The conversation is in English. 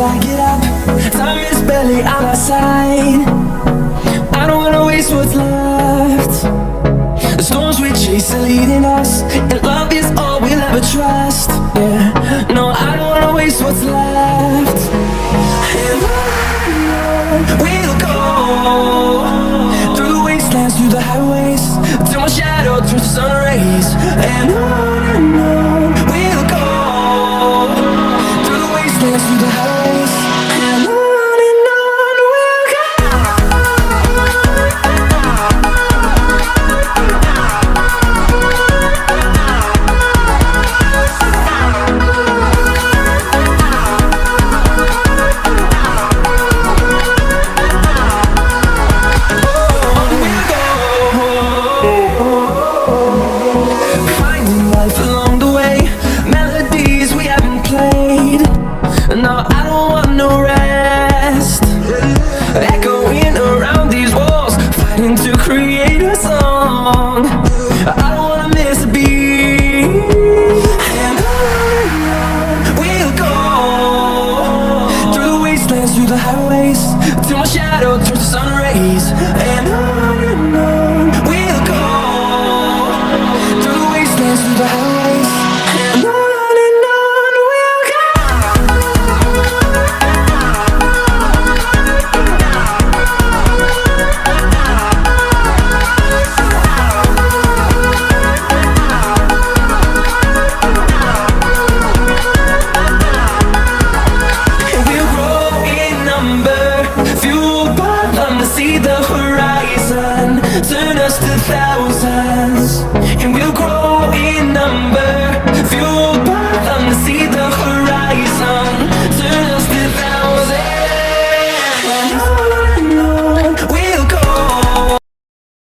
I get up. Time is barely on our side. I don't wanna waste what's left. The storms we chase are leading us, and love is all we'll ever trust. Yeah, no, I don't wanna waste what's left. And on we'll go, through the wastelands, through the highways, till my shadow turns to sun rays. And on we'll go, through the wastelands, through the highways, and on we'll go. Finding life along the way, melodies we haven't played. No, I don't want no rest. Echoing around these walls, fighting to create a song. I don't wanna miss a beat. And on we'll go, through the wastelands, through the highways, till my shadow turns to sun rays. And on we'll go, through the wastelands, through the highways, and on we'll go. And we'll grow in number, fueled by them to see the horizon, turn us to thousands.